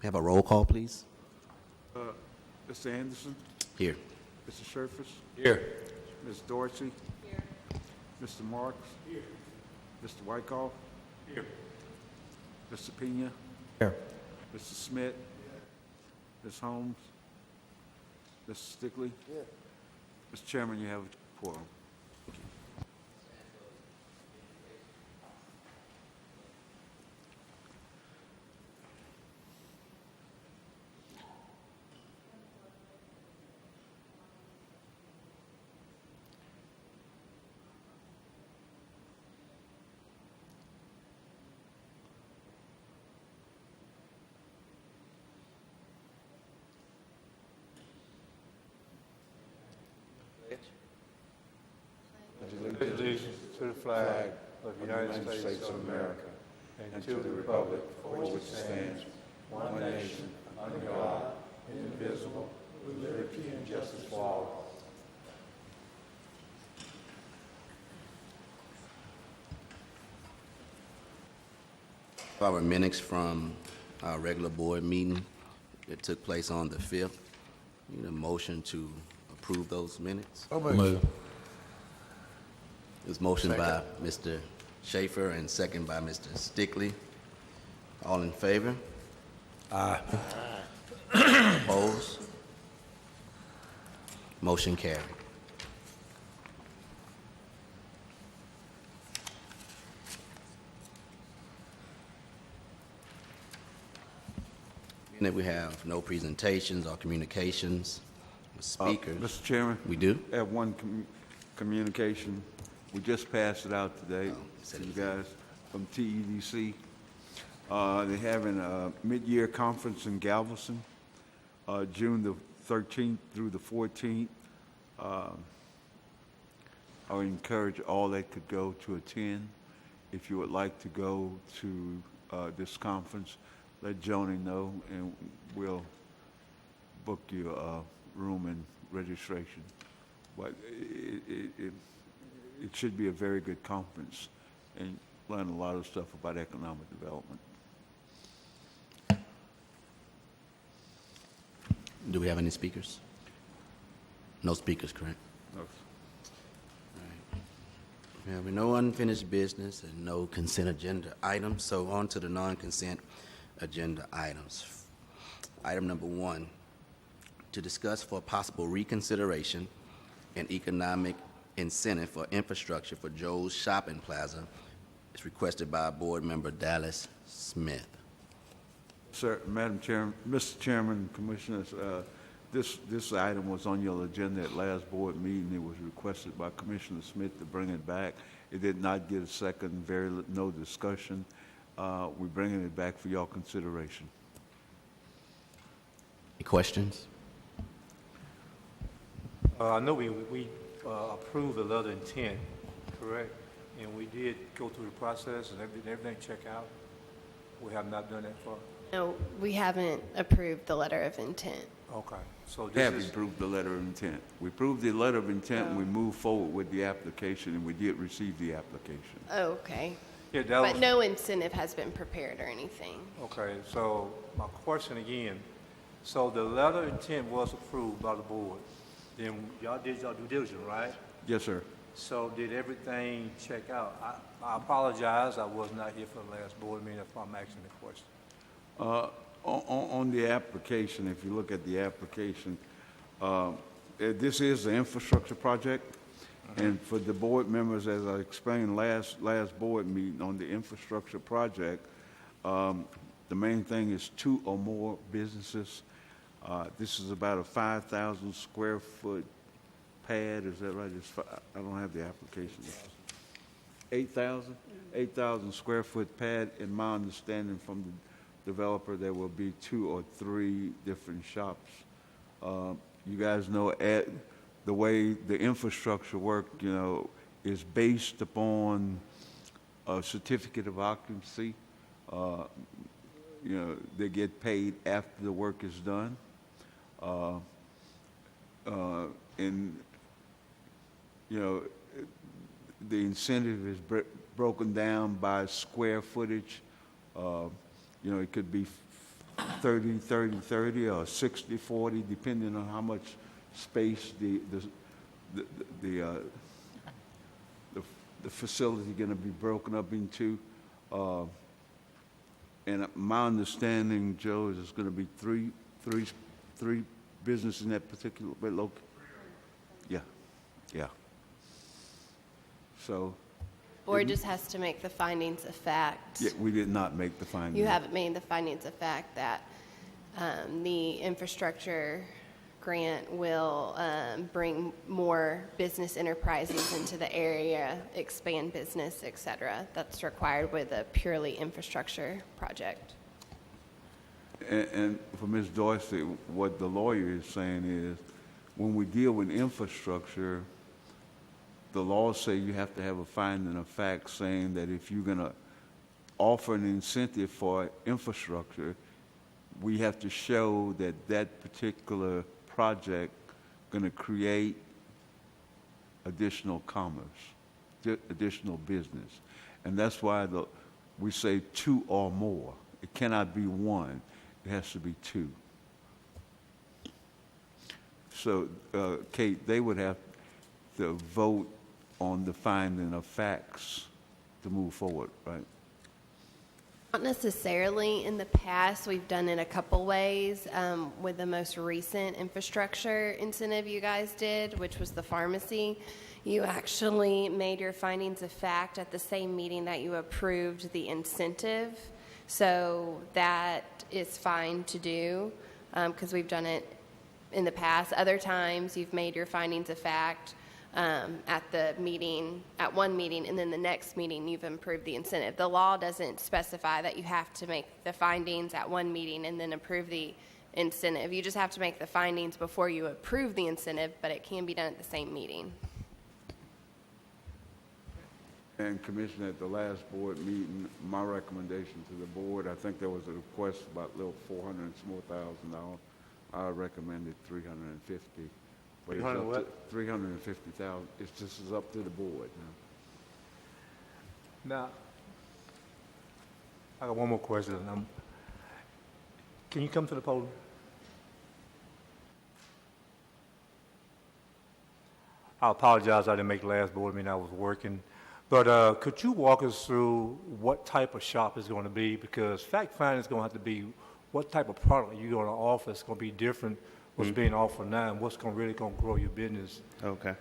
Have a roll call, please. Mr. Anderson, Here. Mr. Sherfus, Here. Ms. Dorsey. Here. Mr. Marks. Here. Mr. Wyckoff. Here. Mr. Pena. Here. Mr. Smith. Ms. Holmes. Mr. Stickley. Here. Mr. Chairman, you have a quorum. Allegiance to the flag of the United States of America and to the republic for which it stands, one nation, under God, indivisible, with liberty and justice for all. Our minutes from our regular board meeting that took place on the 5th. Need a motion to approve those minutes. Move. It was motioned by Mr. Schaefer and second by Mr. Stickley. All in favor? Aye. Opposed? Motion carried. And then we have no presentations or communications with speakers. Mr. Chairman, We do? I have one communication. We just passed it out today Oh, to you guys from TEDC. They're having a mid-year conference in Galveston, June the 13th through the 14th. I would encourage all that could go to attend. If you would like to go to this conference, let Joni know, and we'll book you a room and registration. But it should be a very good conference and learn a lot of stuff about economic development. Do we have any speakers? No speakers, correct? No. We have no unfinished business and no consent agenda items, so on to the non-consent agenda items. Item number 1, to discuss for possible reconsideration an economic incentive for infrastructure for Joe's Shopping Plaza is requested by Board Member Dallas Smith. Sir, Madam Chairman, Mr. Chairman, Commissioners, this item was on your agenda at last board meeting. It was requested by Commissioner Smith to bring it back. It did not get a second, no discussion. We're bringing it back for your consideration. Any questions? I know we approved the letter of intent, correct? And we did go through the process and everything check out. We have not done that far. No, we haven't approved the letter of intent. Okay, so We this have is, approved the letter of intent. We approved the letter of intent, and we moved forward with the application, and we did receive the application. Oh, okay. yeah, that was, But no incentive has been prepared or anything. okay, so my question again, so the letter of intent was approved by the board. Then y'all did y'all due diligence, right? Yes, sir. So did everything check out? I apologize, I was not here for the last board meeting, that's why I'm asking the question. On the application, if you look at the application, this is the infrastructure project. And for the board members, as I explained last board meeting on the infrastructure project, the main thing is 2 or more businesses. This is about a 5,000 square foot pad, is that right? I don't have the application. 8,000? 8,000 square foot pad. In my understanding from the developer, there will be 2 or 3 different shops. You guys know the way the infrastructure work, is based upon a certificate of occupancy. They get paid after the work is done. And the incentive is broken down by square footage. It could be 30-30-30 or 60-40, depending on how much space the facility going to be broken up into. And my understanding, Joe, is it's going to be three businesses in that particular location. Yeah. So. Board just has to make the findings of fact. Yeah, we did not make the finding. You haven't made the findings of fact that the infrastructure grant will bring more business enterprises into the area, expand business, et cetera. That's required with a purely infrastructure project. And for Ms. Dorsey, what the lawyer is saying is, when we deal with infrastructure, the laws say you have to have a finding of fact saying that if you're going to offer an incentive for infrastructure, we have to show that that particular project going to create additional commerce, additional business. And that's why we say two or more. It cannot be one. It has to be two. So, Kate, they would have to vote on the finding of facts to move forward, right? Not necessarily. In the past, we've done it a couple ways. With the most recent infrastructure incentive you guys did, which was the pharmacy, you actually made your findings of fact at the same meeting that you approved the incentive. So that is fine to do because we've done it in the past. Other times, you've made your findings of fact at the meeting, at one meeting, and then the next meeting you've improved the incentive. The law doesn't specify that you have to make the findings at one meeting and then approve the incentive. You just have to make the findings before you approve the incentive, but it can be done at the same meeting. And Commissioner, at the last board meeting, my recommendation to the board, I think there was a request about little $400 and some more $1,000. I recommended 350. But it's 300 up what? to 350,000. It's just is up to the board. Now, I got one more question. Can you come to the podium? I apologize, I didn't make the last board meeting, I was working. But could you walk us through what type of shop it's going to be? Because fact finding is going to have to be what type of product you're going to offer. It's going to be different what's being offered now and what's really going to grow your business. Okay.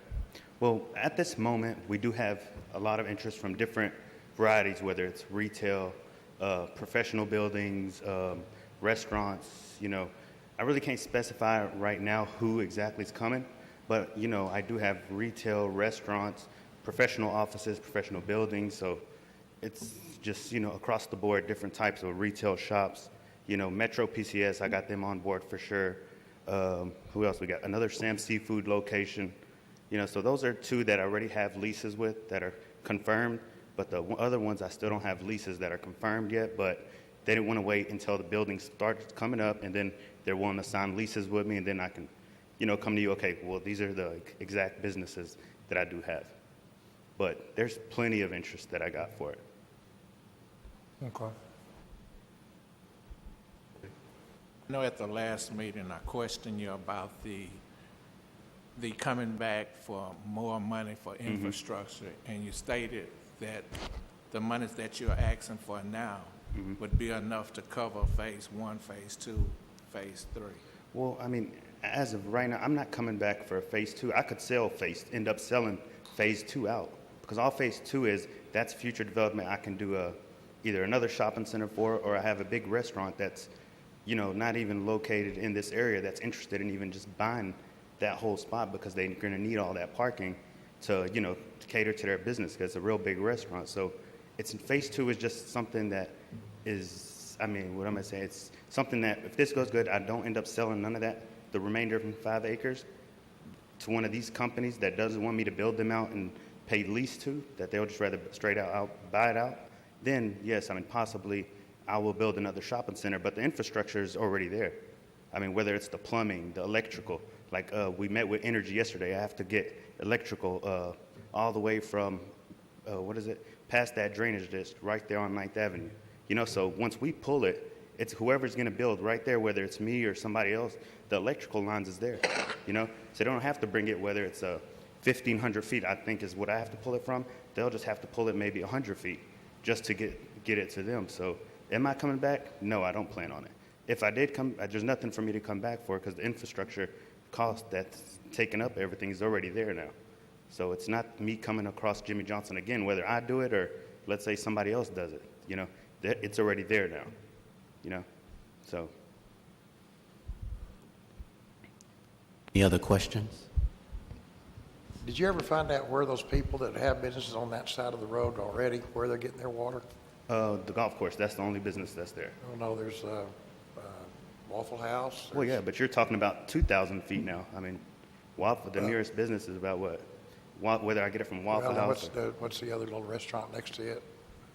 Well, at this moment, we do have a lot of interest from different varieties, whether it's retail, professional buildings, restaurants. You know, I really can't specify right now who exactly is coming, but, you know, I do have retail, restaurants, professional offices, professional buildings. So it's just, you know, across the board, different types of retail shops. You know, Metro PCS, I got them on board for sure. Who else we got? Another Sam Seafood location. You know, so those are two that I already have leases with that are confirmed, but the other ones I still don't have leases that are confirmed yet, but they didn't want to wait until the building starts coming up, and then they're willing to sign leases with me, and then I can, you know, come to you, okay, well, these are the exact businesses that I do have. But there's plenty of interest that I got for it. Okay. I know at the last meeting, I questioned you about the coming back for more money for infrastructure, and you stated that the monies that you're asking for now would be enough to cover phase 1, phase 2, phase 3. Well, I mean, as of right now, I'm not coming back for phase 2. I could end up selling phase 2 out, because all phase 2 is, that's future development. I can do either another shopping center for it, or I have a big restaurant that's, you know, not even located in this area that's interested in even just buying that whole spot, because they're going to need all that parking to, you know, to cater to their business, because it's a real big restaurant. So it's phase 2 is just something that is, I mean, what am I saying? It's something that if this goes good, I don't end up selling none of that, the remainder of 5 acres, to one of these companies that doesn't want me to build them out and pay lease to, that they'll just rather straight out buy it out. Then yes, I mean, possibly I will build another shopping center, but the infrastructure is already there. I mean, whether it's the plumbing, the electrical, like we met with Energy yesterday, I have to get electrical all the way from, past that drainage ditch right there on 9th Avenue. You know, so once we pull it, It's whoever's going to build right there, whether it's me or somebody else, the electrical lines is there, you know? So they don't have to bring it, whether it's 1,500 feet, I think is what I have to pull it from. They'll just have to pull it maybe 100 feet just to get it to them. So am I coming back? No, I don't plan on it. If I did come, there's nothing for me to come back for because the infrastructure cost that's taken up everything is already there now. So it's not me coming across Jimmy Johnson again, whether I do it or let's say somebody else does it, you know, it's already there now, you know, so. Any other questions? Did you ever find out where those people that have businesses on that side of the road already, where they're getting their water? The golf course, that's the only business that's there. Oh, no, there's Waffle House. Well, yeah, but you're talking about 2,000 feet now. I mean, the nearest business is about what? Whether I get it from Waffle Well, House. what's the other little restaurant next to it?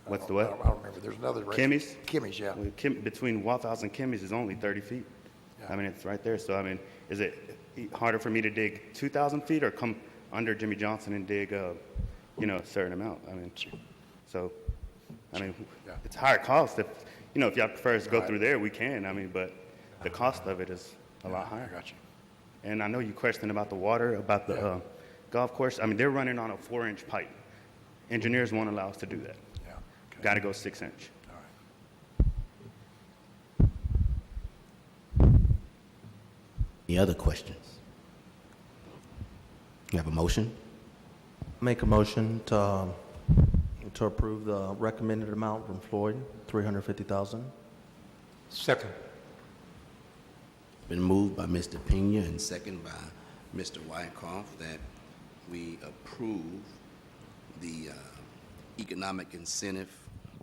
What's the what? I don't remember. There's another restaurant. Kimmy's? Kimmy's, yeah. Well, between Waffle House and Kimmy's is only 30 feet. Yeah. I mean, it's right there. So, I mean, is it harder for me to dig 2,000 feet or come under Jimmy Johnson and dig, you know, a certain amount? I mean, so, I mean, Yeah. it's higher cost. If, you know, if y'all prefer us to go Right. through there, we can. I mean, but the cost of it is a lot higher. I got you. And I know you questioned about the water, about the golf course. I mean, they're running on a 4-inch pipe. Engineers won't allow us to do that. Yeah. Okay. Got to go 6-inch. All right. Any other questions? You have a motion? Make a motion to approve the recommended amount from Floyd, $350,000. Second. Been moved by Mr. Pena and second by Mr. Wyckoff that we approve the economic incentive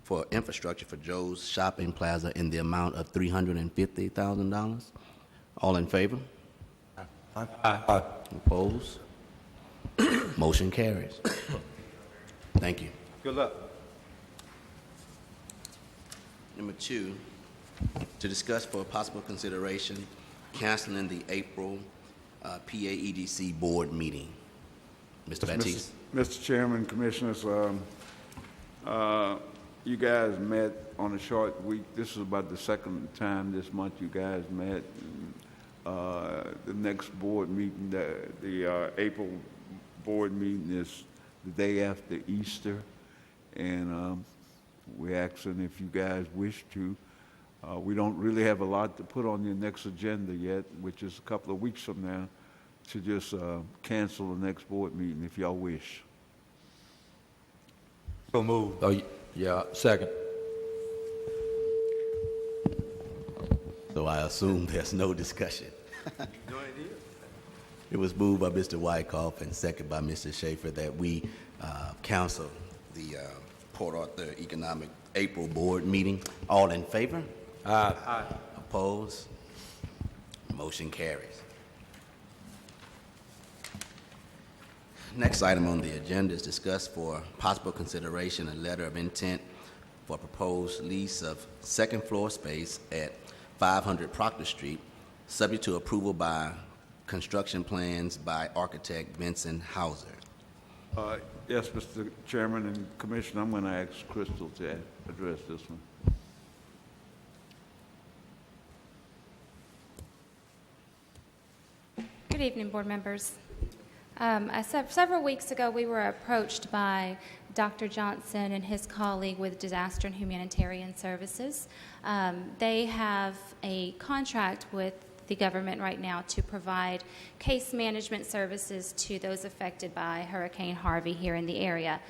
for infrastructure for Joe's Shopping Plaza in the amount of $350,000. All in favor? Aye. Opposed? Motion carries. Thank you. Good luck. Number 2, to discuss for possible consideration canceling the April PAEDC board meeting. Mr. Baptiste. Mr. Chairman, Commissioners, you guys met on a short week. This is about the second time this month you guys met. The next board meeting, the April board meeting is the day after Easter. And we're asking if you guys wish to. We don't really have a lot to put on your next agenda yet, which is a couple of weeks from now, to just cancel the next board meeting if y'all wish. So moved. Oh, yeah, second. So I assume there's no discussion. It was moved by Mr. Wyckoff and second by Mr. Schaefer that we cancel the Port Arthur Economic April board meeting. All in favor? Aye. Opposed? Motion carries. Next item on the agenda is discuss for possible consideration a letter of intent for proposed lease of second floor space at 500 Proctor Street, subject to approval by construction plans by architect Vincent Hauser. Yes, Mr. Chairman and Commissioner, I'm going to ask Crystal to address this one. Good evening, board members. Several weeks ago, we were approached by Dr. Johnson and his colleague with Disaster and Humanitarian Services. They have a contract with the government right now to provide case management services to those affected by Hurricane Harvey here in the area.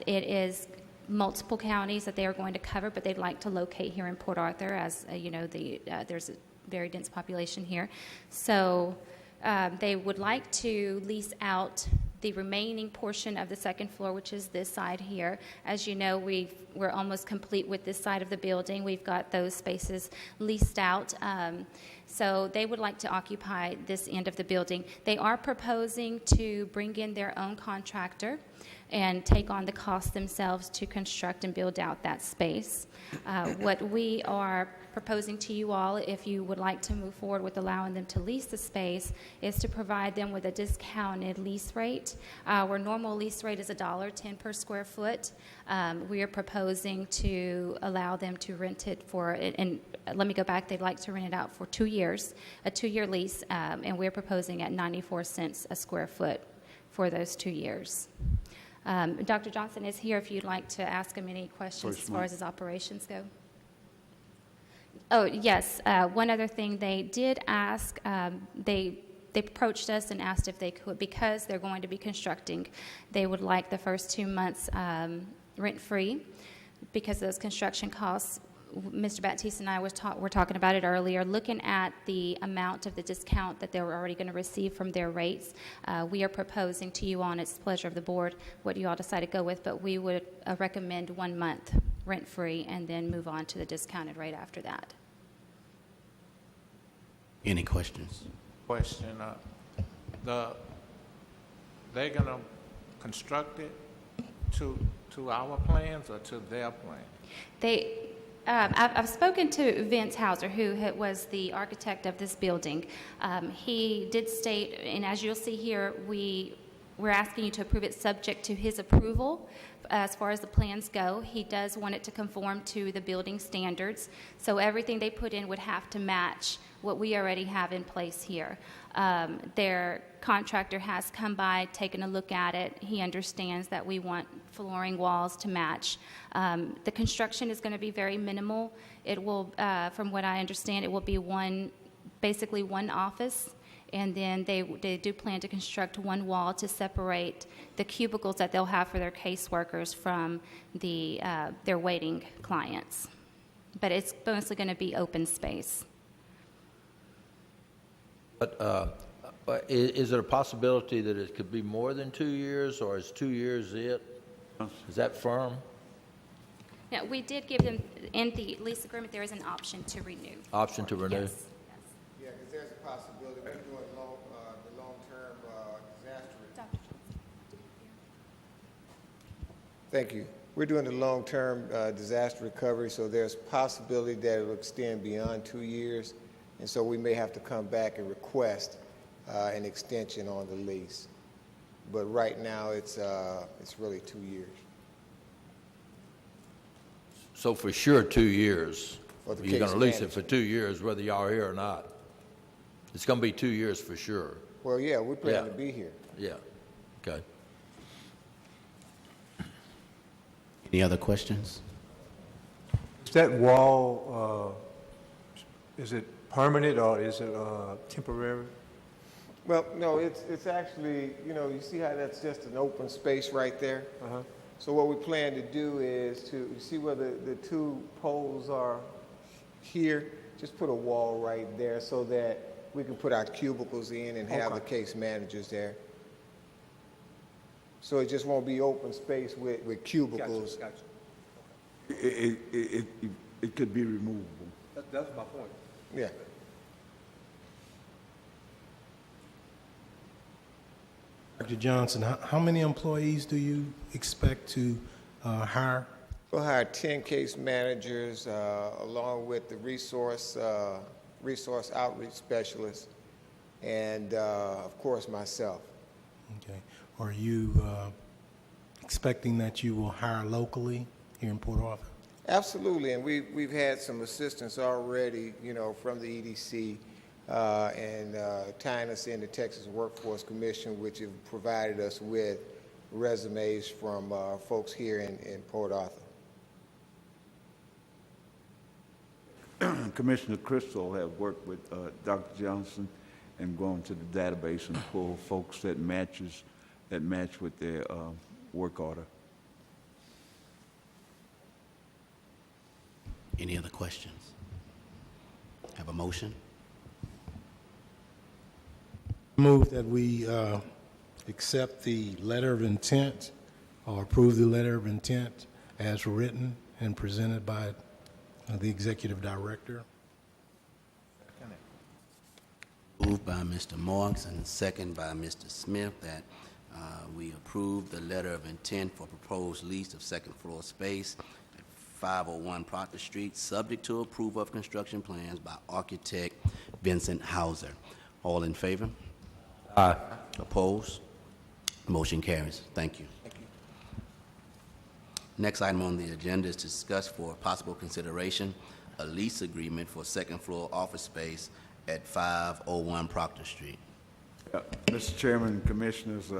It is multiple counties that they are going to cover, but they'd like to locate here in Port Arthur, as you know, there's a very dense population here. So they would like to lease out the remaining portion of the second floor, which is this side here. As you know, we're almost complete with this side of the building. We've got those spaces leased out. So they would like to occupy this end of the building. They are proposing to bring in their own contractor and take on the cost themselves to construct and build out that space. What we are proposing to you all, if you would like to move forward with allowing them to lease the space, is to provide them with a discounted lease rate. Our normal lease rate is $1.10 per square foot. We are proposing to allow them to rent it for, and let me go back, they'd like to rent it out for 2 years, a 2-year lease, and we're proposing at 94 cents a square foot for those 2 years. Dr. Johnson is here if you'd like to ask him any questions as far as his operations go. Oh, yes. One other thing, they did ask, they approached us and asked if they could, because they're going to be constructing, they would like the first 2 months rent-free because of those construction costs. Mr. Baptiste and I were talking about it earlier, looking at the amount of the discount that they were already going to receive from their rates. We are proposing to you on its pleasure of the board what you all decide to go with, but we would recommend 1 month rent-free and then move on to the discounted rate after that. Any questions? Question, they're gonna construct it to our plans or to their plan? I've spoken to Vince Hauser, who was the architect of this building. He did state, and as you'll see here, we're asking you to approve it subject to his approval. As far as the plans go, he does want it to conform to the building standards, so everything they put in would have to match what we already have in place here. Their contractor has come by, taken a look at it. He understands that we want flooring walls to match. The construction is going to be very minimal. It will, from what I understand, it will be basically one office, and then they do plan to construct one wall to separate the cubicles that they'll have for their caseworkers from their waiting clients. But it's mostly going to be open space. But is there a possibility that it could be more than 2 years, or is 2 years it? Is that firm? Now, we did give them, in the lease agreement, there is an option to renew. Option to renew? Yes. Yeah, because there's a possibility, we're doing the long-term disaster. Dr. Johnson. Thank you. We're doing the long-term disaster recovery, so there's possibility that it will extend beyond 2 years, and so we may have to come back and request an extension on the lease. But right now, it's really 2 years. So for sure, 2 years. For the You're going to lease it case for 2 years, whether y'all are here or not. It's going to be 2 years for sure. Well, yeah, we plan Yeah. to be here. Yeah. Okay. Any other questions? Is that wall, is it permanent or is it temporary? Well, no, it's actually, you see how that's just an open space right there? Uh-huh. So what we plan to do is you see where the two poles are here? Just put a wall right there so that we can put our cubicles in and have the case managers there. So it just won't be open space with cubicles. Gotcha. It could be removable. That's my point. Yeah. Dr. Johnson, how many employees do you expect to hire? We'll hire 10 case managers along with the resource outreach specialist and, of course, myself. Okay. Are you expecting that you will hire locally here in Port Arthur? Absolutely, and we've had some assistance already, from the EDC and tying us in the Texas Workforce Commission, which have provided us with resumes from folks here in Port Arthur. Commissioner Crystal have worked with Dr. Johnson and gone to the database and pull folks that match with their work order. Any other questions? Have a motion? Move that we accept the letter of intent or approve the letter of intent as written and presented by the executive director. Moved by Mr. Marks and second by Mr. Smith that we approve the letter of intent for proposed lease of second floor space at 501 Proctor Street, subject to approval of construction plans by architect Vincent Hauser. All in favor? Aye. Opposed? Motion carries. Thank you. Next item on the agenda is to discuss for possible consideration a lease agreement for second-floor office space at 501 Proctor Street. Mr. Chairman, Commissioners,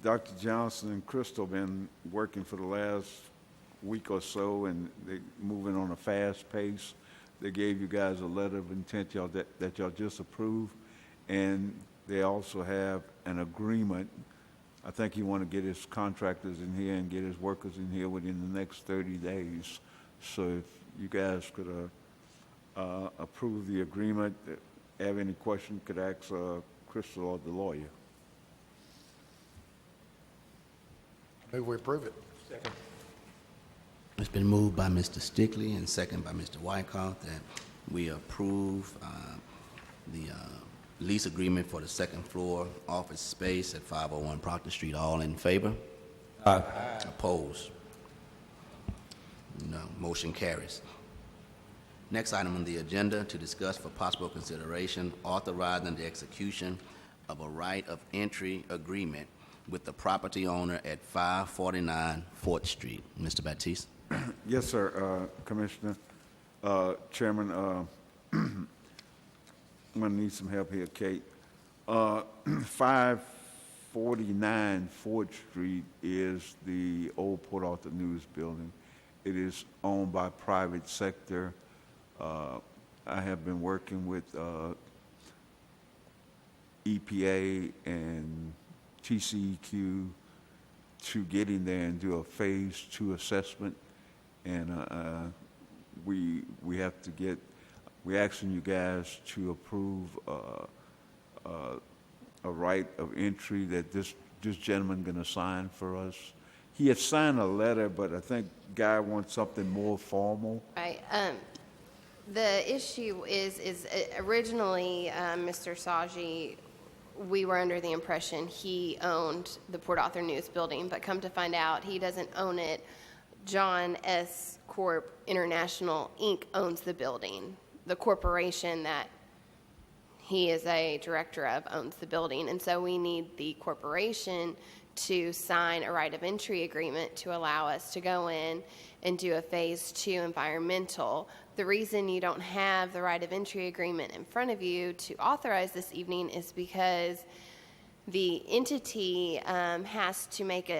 Dr. Johnson and Crystal been working for the last week or so, and they're moving on a fast pace. They gave you guys a letter of intent that y'all just approved, and they also have an agreement. I think he want to get his contractors in here and get his workers in here within the next 30 days. So if you guys could approve the agreement, have any question, could ask Crystal or the lawyer. Move we approve it. It's been moved by Mr. Stickley and second by Mr. Wyckoff that we approve the lease agreement for the second floor office space at 501 Proctor Street. All in favor? Aye. Opposed? No. Motion carries. Next item on the agenda to discuss for possible consideration authorizing the execution of a right of entry agreement with the property owner at 549 4th Street. Mr. Baptiste? Yes, sir, Commissioner. Chairman, I'm going to need some help here, Kate. 549 4th Street is the old Port Arthur News Building. It is owned by private sector. I have been working with EPA and TCEQ to get in there and do a phase 2 assessment, and we have to get. We're asking you guys to approve a right of entry that this gentleman going to sign for us. He had signed a letter, but I think Guy wants something more formal. Right. The issue is originally, Mr. Saji, we were under the impression he owned the Port Arthur News Building, but come to find out he doesn't own it. John S. Corp. International, Inc. owns the building. The corporation that he is a director of owns the building, and so we need the corporation to sign a right of entry agreement to allow us to go in and do a phase 2 environmental. The reason you don't have the right of entry agreement in front of you to authorize this evening is because the entity has to make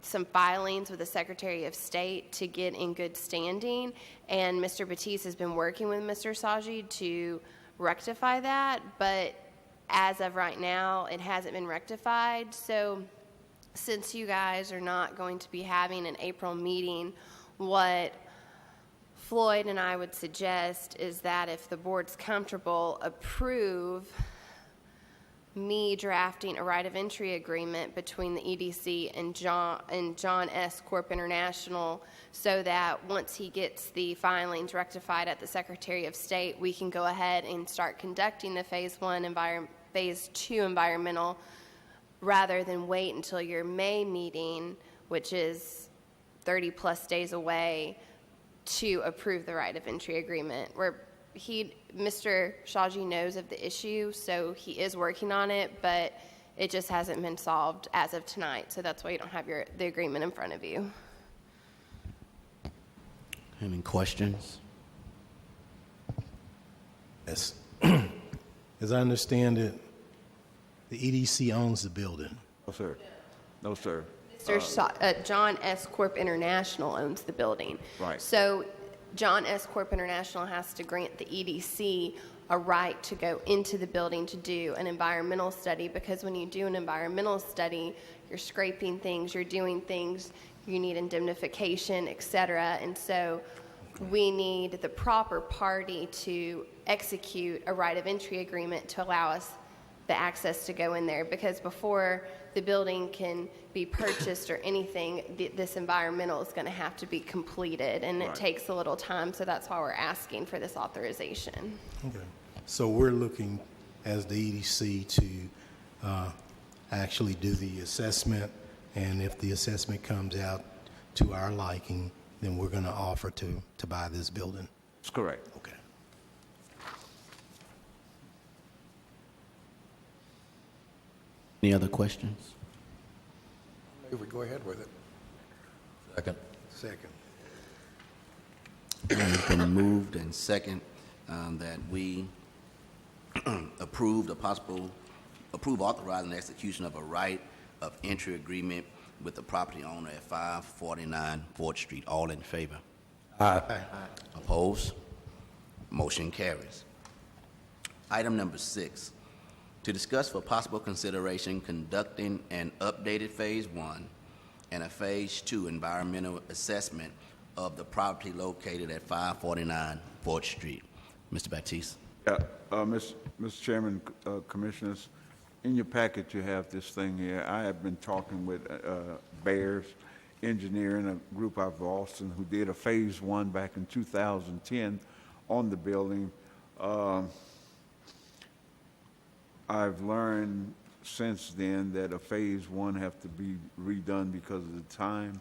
some filings with the Secretary of State to get in good standing, and Mr. Batiste has been working with Mr. Saji to rectify that, but as of right now, it hasn't been rectified. So since you guys are not going to be having an April meeting, what Floyd and I would suggest is that if the board's comfortable, approve me drafting a right of entry agreement between the EDC and John S. Corp. International, so that once he gets the filings rectified at the Secretary of State, we can go ahead and start conducting the phase 2 environmental, rather than wait until your May meeting, which is 30 plus days away, to approve the right of entry agreement. Mr. Shaji knows of the issue, so he is working on it, but it just hasn't been solved as of tonight, so that's why you don't have the agreement in front of you. Any questions? Yes. As I understand it, the EDC owns the building. No, sir. No, sir. John S. Corp. International owns the building. Right. So John S. Corp. International has to grant the EDC a right to go into the building to do an environmental study, because when you do an environmental study, you're scraping things, you're doing things, you need indemnification, et cetera. And so we need the proper party to execute a right of entry agreement to allow us the access to go in there, because before the building can be purchased or anything, this environmental is going to have to be completed, and it takes a little time, so that's why we're asking for this authorization. Okay. So we're looking, as the EDC, to actually do the assessment, and if the assessment comes out to our liking, then we're going to offer to buy this building. That's correct. Okay. Any other questions? Maybe we go ahead with it. Second. Second. It's been moved and second that we approve authorizing the execution of a right of entry agreement with the property owner at 549 4th Street. All in favor? Aye. Opposed? Motion carries. Item number 6, to discuss for possible consideration conducting an updated Phase 1 and a Phase 2 environmental assessment of the property located at 549 4th Street. Mr. Baptiste. Yeah, Mr. Chairman, Commissioners, in your packet you have this thing here. I have been talking with Bears Engineering, a group out of Austin, who did a Phase 1 back in 2010 on the building. I've learned since then that a Phase 1 have to be redone because of the time.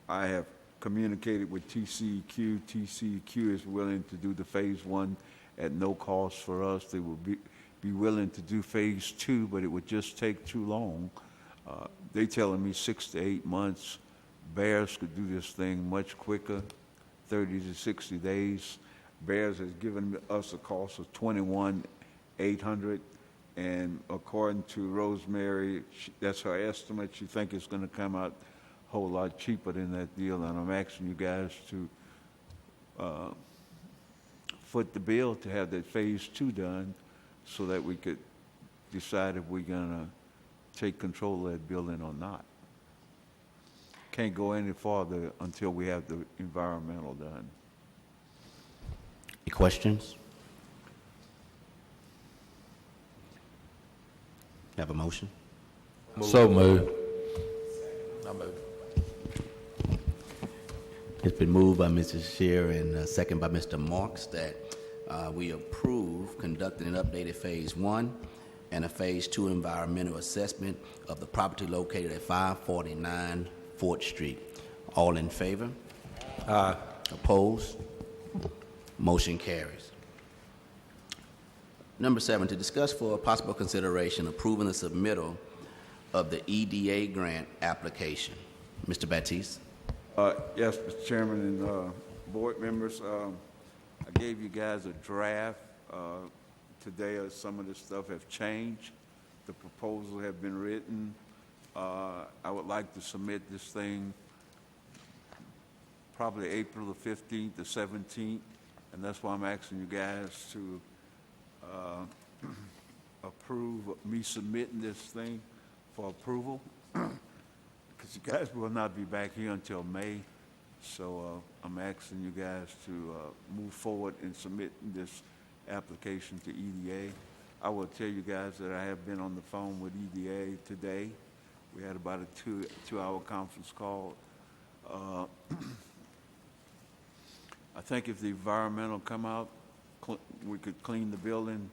I have communicated with TCEQ. TCEQ is willing to do the Phase 1 at no cost for us. They will be willing to do Phase 2, but it would just take too long. They telling me 6 to 8 months. Bears could do this thing much quicker, 30 to 60 days. Bears has given us a cost of $21,800, and according to Rosemary, that's her estimate. She thinks it's going to come out a whole lot cheaper than that deal, and I'm asking you guys to foot the bill to have that Phase 2 done so that we could decide if we're going to take control of that building or not. Can't go any farther until we have the environmental done. Any questions? Have a motion? So moved. I move. It's been moved by Mrs. Shear and second by Mr. Marks that we approve conducting an updated Phase 1 and a Phase 2 environmental assessment of the property located at 549 4th Street. All in favor? Aye. Opposed? Motion carries. Number 7, to discuss for possible consideration approving the submittal of the EDA grant application. Mr. Baptiste. Yes, Mr. Chairman and board members, I gave you guys a draft today. Some of this stuff have changed. The proposals have been written. I would like to submit this thing probably April the 15th to 17th, and that's why I'm asking you guys to approve me submitting this thing for approval, because you guys will not be back here until May. So I'm asking you guys to move forward in submitting this application to EDA. I will tell you guys that I have been on the phone with EDA today. We had about a two-hour conference call. I think if the environmental come out, we could clean the building.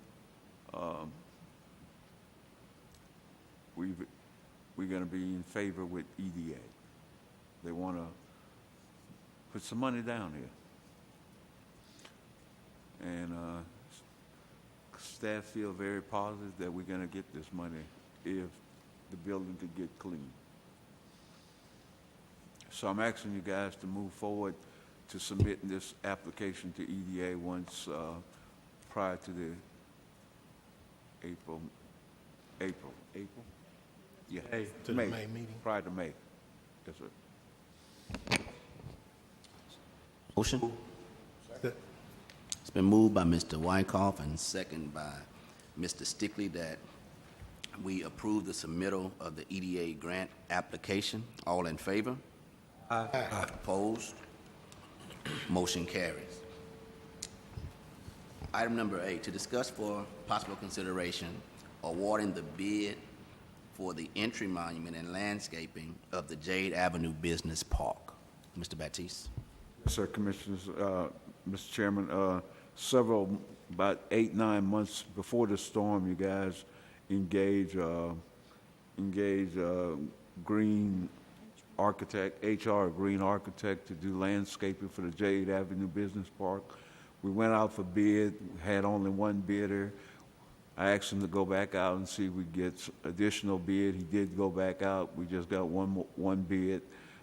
We're going to be in favor with EDA. They want to put some money down here. And staff feel very positive that we're going to get this money if the building could get clean. So I'm asking you guys to move forward to submitting this application to EDA once prior to the April? Yeah. To the May meeting. Prior to May. Yes, sir. Motion? It's been moved by Mr. Wyckoff and second by Mr. Stickley that we approve the submittal of the EDA grant application. All in favor? Aye. Opposed? Motion carries. Item number 8, to discuss for possible consideration awarding the bid for the entry monument and landscaping of the Jade Avenue Business Park. Mr. Baptiste. Yes, sir, Commissioners, Mr. Chairman, about 8-9 months before the storm, you guys engage Green architect, HR Green Architect, to do landscaping for the Jade Avenue Business Park. We went out for bid, had only one bidder. I asked him to go back out and see if we get additional bid. He did go back out. We just got one bid.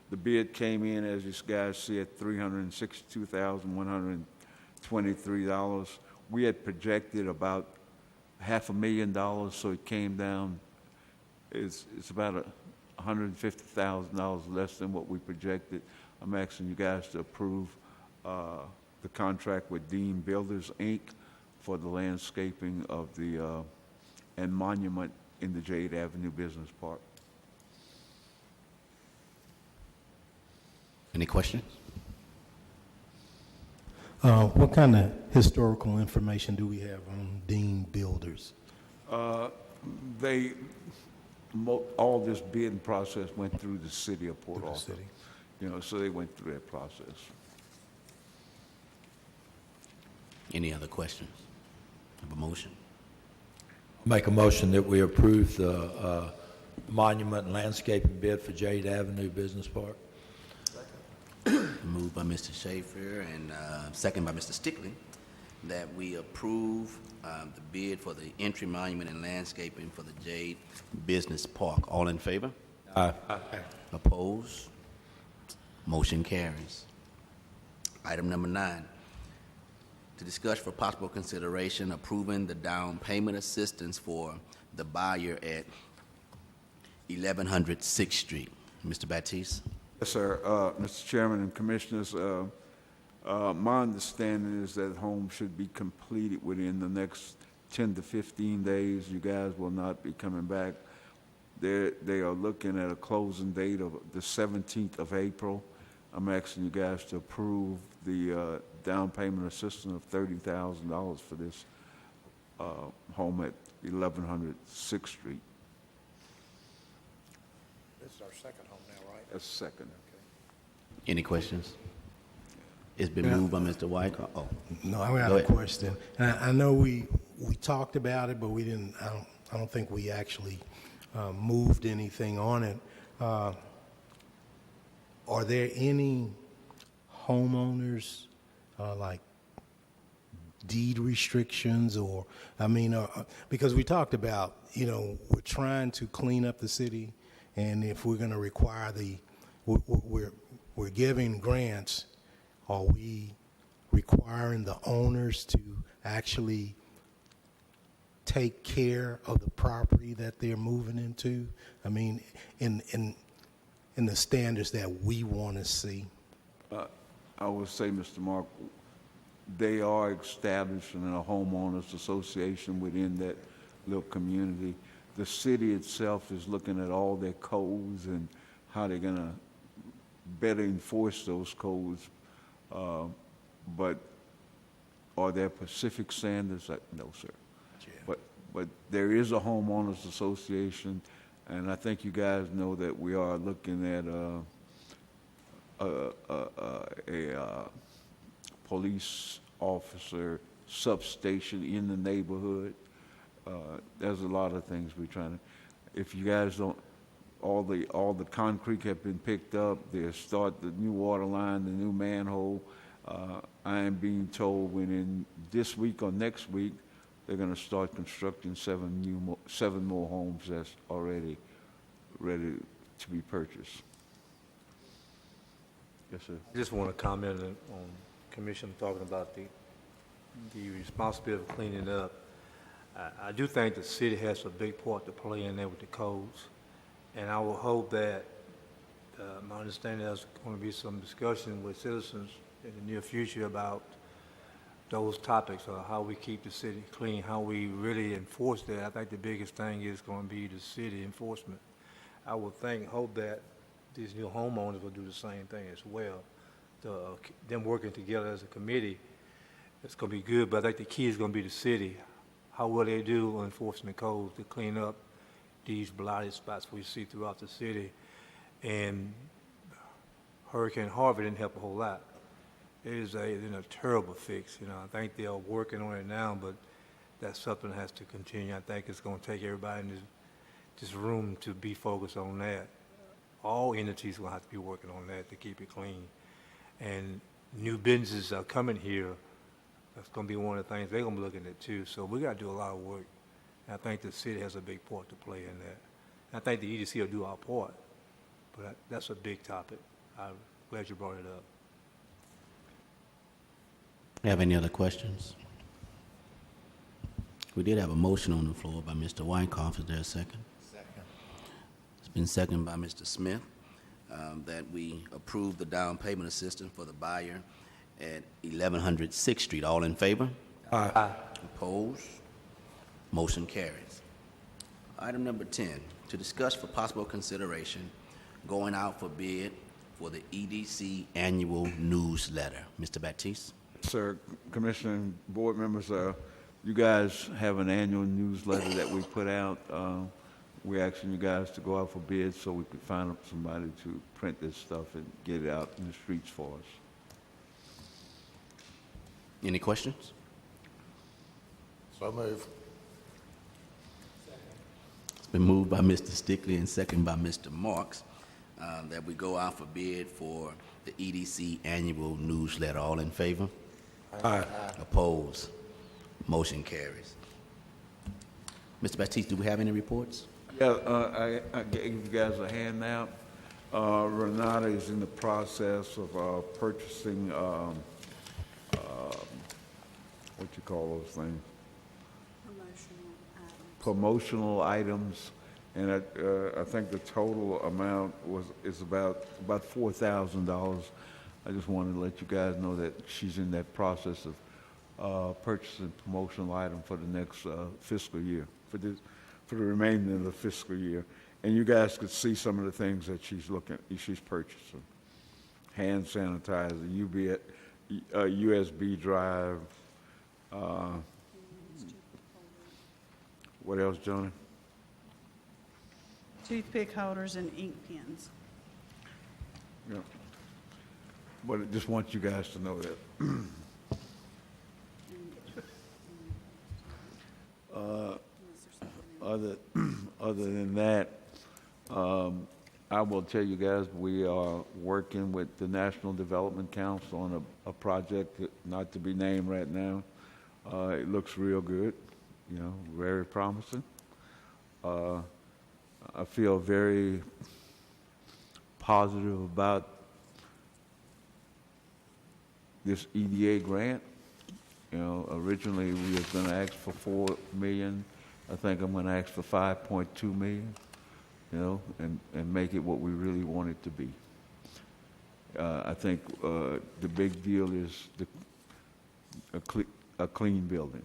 The bid came in, as you guys see, at $362,123. We had projected about $500,000, so it came down. It's about $150,000 less than what we projected. I'm asking you guys to approve the contract with Dean Builders, Inc. for the landscaping of the and monument in the Jade Avenue Business Park. Any questions? What kind of historical information do we have on Dean Builders? All this bidding process went through the city of Port Arthur. City. You know, so they went through that process. Any other questions? Have a motion? Make a motion that we approve the monument and landscaping bid for Jade Avenue Business Park. Moved by Mr. Schaefer and second by Mr. Stickley, that we approve the bid for the entry monument and landscaping for the Jade Business Park. All in favor? Aye. Opposed? Motion carries. Item number 9, to discuss for possible consideration approving the down payment assistance for the buyer at 1100 6th Street. Mr. Baptiste? Yes, sir. Mr. Chairman and Commissioners, my understanding is that home should be completed within the next 10 to 15 days. You guys will not be coming back. They are looking at a closing date of the 17th of April. I'm asking you guys to approve the down payment assistance of $30,000 for this home at 1100 6th Street. This is our second home now, right? That's second. Any questions? It's been moved by Mr. Wyckoff. Oh, No, I got Go a ahead. question. I know we talked about it, but we didn't, I don't think we actually moved anything on it. Are there any homeowners, like deed restrictions or, because we talked about, we're trying to clean up the city, and if we're going to require we're giving grants, are we requiring the owners to actually take care of the property that they're moving into? In the standards that we want to see. I would say, Mr. Mark, they are establishing a homeowners association within that little community. The city itself is looking at all their codes and how they're going to better enforce those codes. But are there specific standards? No, sir. But there is a homeowners association, and I think you guys know that we are looking at a police officer substation in the neighborhood. There's a lot of things we're trying to. If you guys don't, all the concrete have been picked up. They start the new water line, the new manhole. I am being told within this week or next week they're going to start constructing 7 more homes that's already ready to be purchased. Yes, sir. I just want to comment on Commissioner talking about the responsibility of cleaning up. I do think the city has a big part to play in there with the codes, and I will hope that, my understanding there's going to be some discussion with citizens in the near future about those topics, how we keep the city clean, how we really enforce that. I think the biggest thing is going to be the city enforcement. I would hope that these new homeowners will do the same thing as well. Them working together as a committee, it's going to be good, but I think the key is going to be the city. How will they do on enforcing the codes to clean up these blighted spots we see throughout the city? And Hurricane Harvey didn't help a whole lot. It is a terrible fix. I think they are working on it now, but that's something that has to continue. I think it's going to take everybody in this room to be focused on that. all entities will have to be working on that to keep it clean. And new businesses are coming here. That's going to be one of the things they're going to be looking at too. So we got to do a lot of work. And I think the city has a big part to play in that. And I think the EDC will do our part. But that's a big topic. I'm glad you brought it up. Have any other questions? We did have a motion on the floor by Mr. Wyckoff. Is there a second? Second. It's been seconded by Mr. Smith that we approve the down payment assistance for the buyer at 1100 6th Street. All in favor? Aye. Opposed? Motion carries. Item number 10, to discuss for possible consideration going out for bid for the EDC annual newsletter. Mr. Baptiste? Sir, Commissioner and board members, you guys have an annual newsletter that we put out. We're asking you guys to go out for bids so we could find somebody to print this stuff and get it out in the streets for us. Any questions? So move. It's been moved by Mr. Stickley and seconded by Mr. Marks that we go out for bid for the EDC annual newsletter. All in favor? Aye. Opposed? Motion carries. Mr. Baptiste, do we have any reports? Yeah, I gave you guys a handout. Renata is in the process of purchasing, what you call those things? Promotional items. And I think the total amount is about $4,000. I just wanted to let you guys know that she's in that process of purchasing promotional item for the next fiscal year, for the remainder of the fiscal year. And you guys could see some of the things that she's purchasing. Hand sanitizer, USB drive. What else, Johnny? Toothpick holders and ink pens. Yeah. But I just want you guys to know that. Other than that, I will tell you guys, we are working with the National Development Council on a project that, not to be named right now. It looks real good, very promising. I feel very positive about this EDA grant. Originally we was going to ask for $4 million. I think I'm going to ask for $5.2 million, and make it what we really want it to be. I think the big deal is a clean building.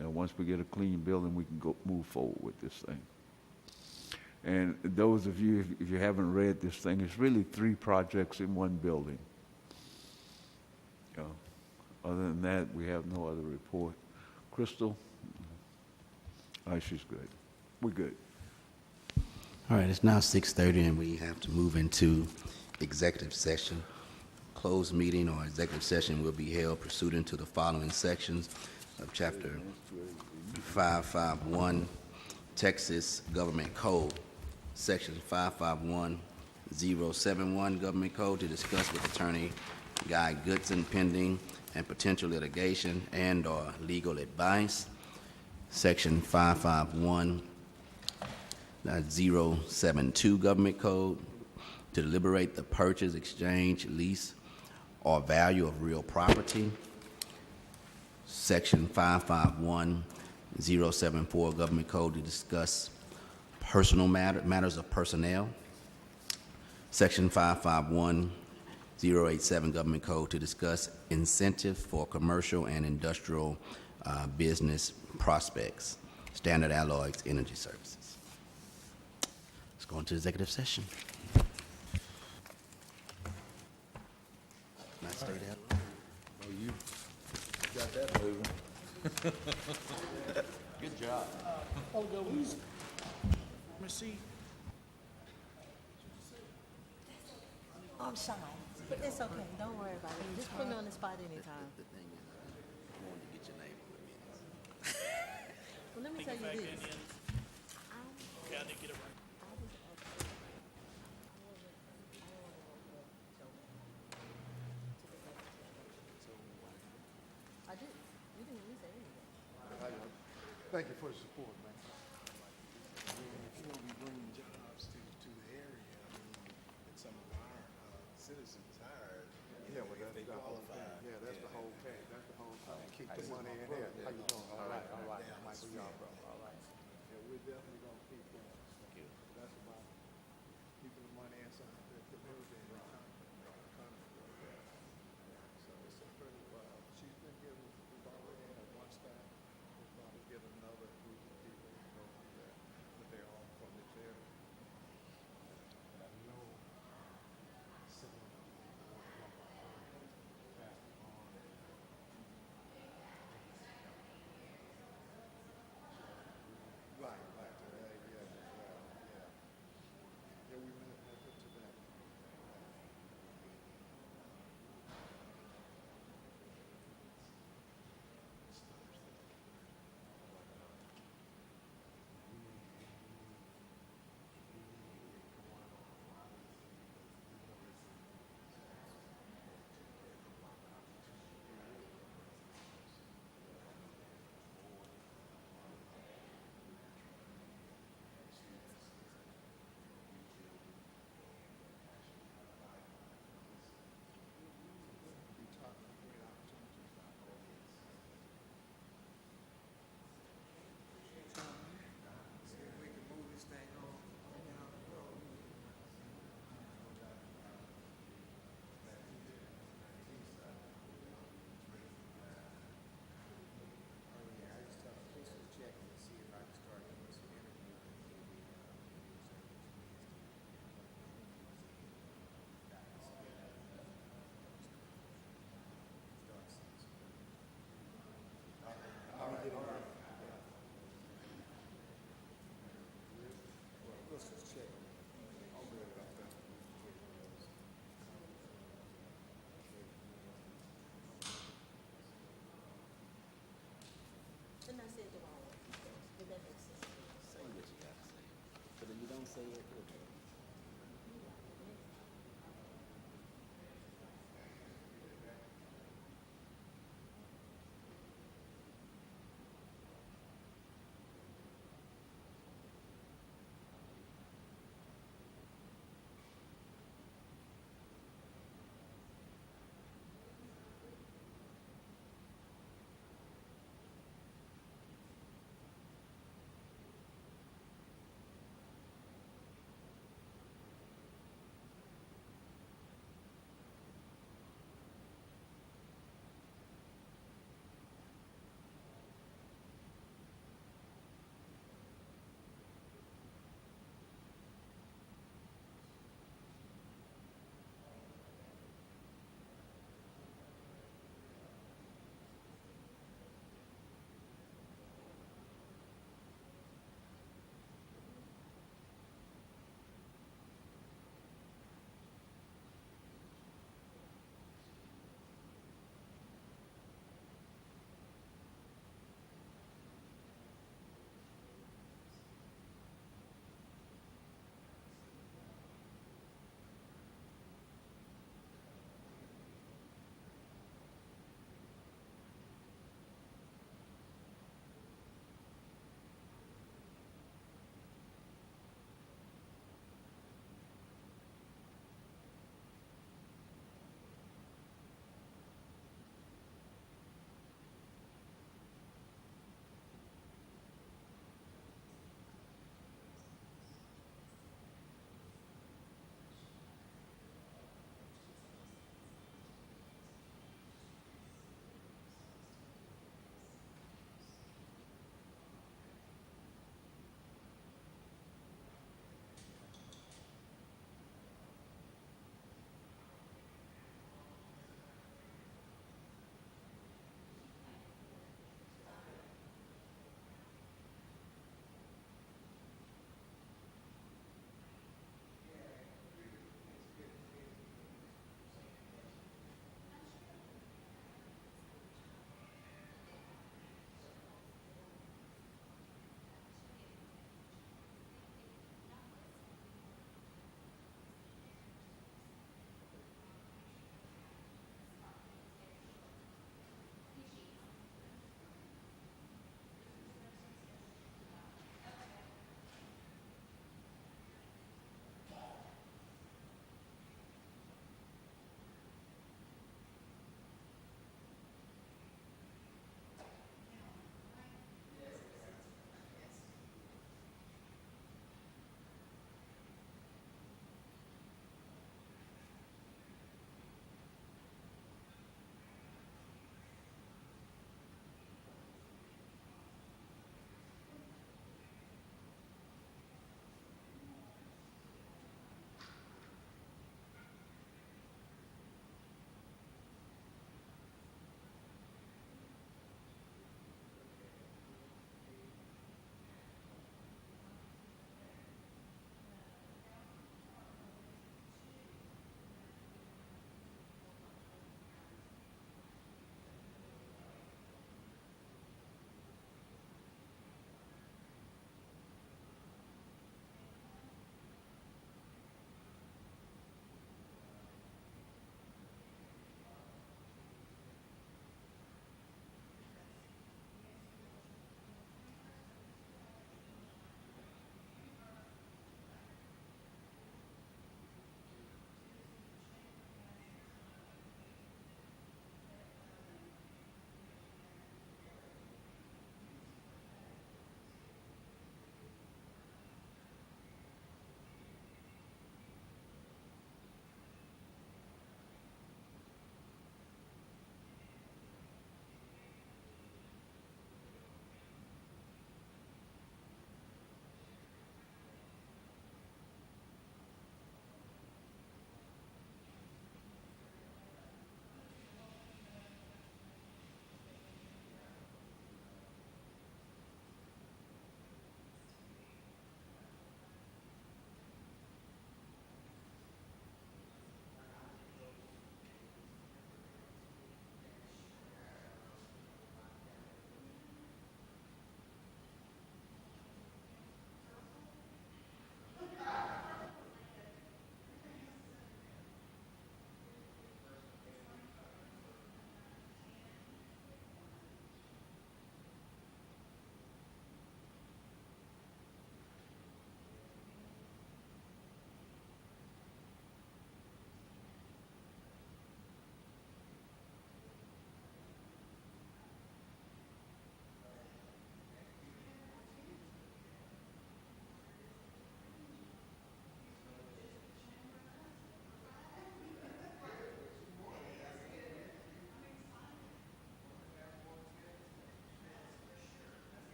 Once we get a clean building, we can move forward with this thing. And those of you, if you haven't read this thing, it's really 3 projects in one building. Other than that, we have no other report. Crystal? She's good. We're good. All right, it's now 6:30 and we have to move into executive session. Closed meeting or executive session will be held pursuant to the following sections of Chapter 551 Texas Government Code, Section 551071 Government Code, to discuss with Attorney Guy Goodson pending and potential litigation and/or legal advice. Section 551.072 Government Code, to deliberate the purchase, exchange, lease, or value of real property. Section 551.074 Government Code, to discuss personal matters of personnel. Section 551.087 Government Code, to discuss incentive for commercial and industrial business prospects. Standard Alloys Energy Services. Let's go into executive session. Can I stay there? Oh, you got that moving. Good job. Let me see. I'm shy, but it's okay. Don't worry about it. Just put me on the spot anytime. The thing is, I wanted to get your name on the minutes. Well, let me tell you this. Okay, I didn't get it right. Thank you for the support, man. If you want to be bringing jobs to the area, I mean, and some of our citizens hired, Yeah, well, if that's they the whole thing. qualify. Yeah, that's the whole thing. That's the whole thing. Keep the money in there. How you doing? All right, all right. Michael, y'all, bro. All right. Yeah, we're definitely gonna keep that. That's about keeping the money inside the community and the economy. So it's a pretty, she's been getting, we've already had one staff. We'll probably get another group of people to go through that, but they're all from this area. And I know some of them, passed on. Right, yeah, yeah. Yeah, we went to that. And I said the wrong one. Did that make sense? Say what you gotta say. But if you don't say it, okay.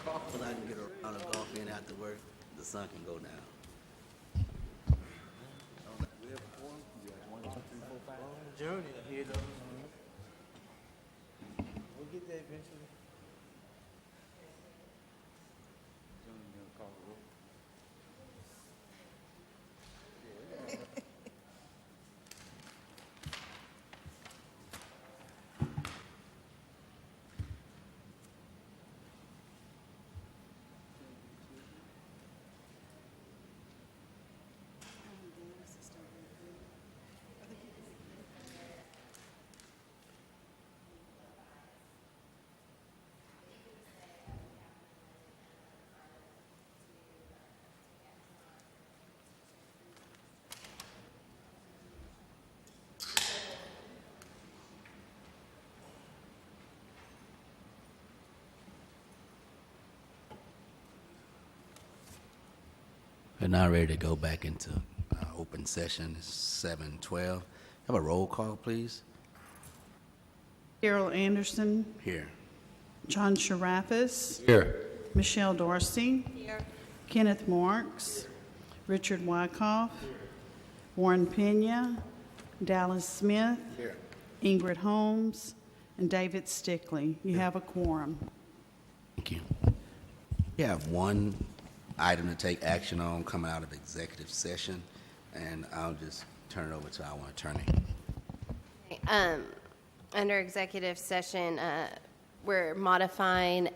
So I can get a round of golf in after work, the sun can go down. Junior, he does. We'll get there eventually. We're now ready to go back into open session. It's 7:12. Have a roll call, please. Carol Anderson, Here. John Sharafis, Here. Michelle Dorsey, Kenneth Marks, Richard Wyckoff, Warren Pena, Dallas Smith, Ingrid Holmes, and David Stickley. You have a quorum. Thank you. We have one item to take action on coming out of executive session, and I'll just turn it over to our attorney. Under executive session, we're modifying,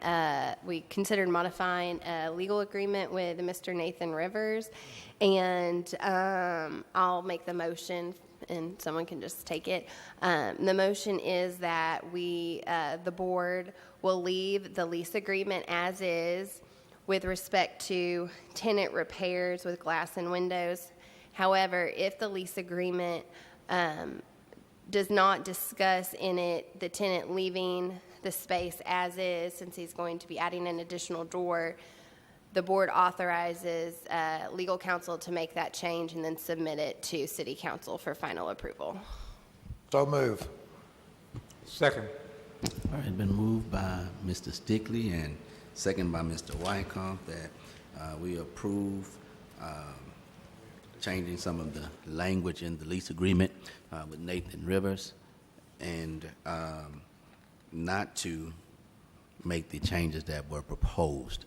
we considered modifying a legal agreement with Mr. Nathan Rivers, and I'll make the motion, and someone can just take it. The motion is that the board will leave the lease agreement as is with respect to tenant repairs with glass and windows. However, if the lease agreement does not discuss in it the tenant leaving the space as is, since he's going to be adding an additional door, the board authorizes legal counsel to make that change and then submit it to city council for final approval. So move. Second. All right, it's been moved by Mr. Stickley and second by Mr. Wyckoff that we approve changing some of the language in the lease agreement with Nathan Rivers and not to make the changes that were proposed.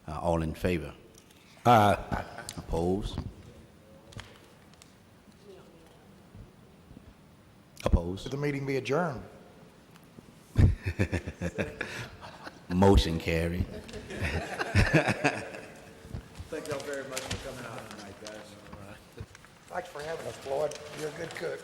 All in favor? Aye. Opposed? Opposed? The meeting be adjourned. Motion carried. Thank y'all very much for coming out tonight, guys. Thanks for having us, Floyd. You're a good cook.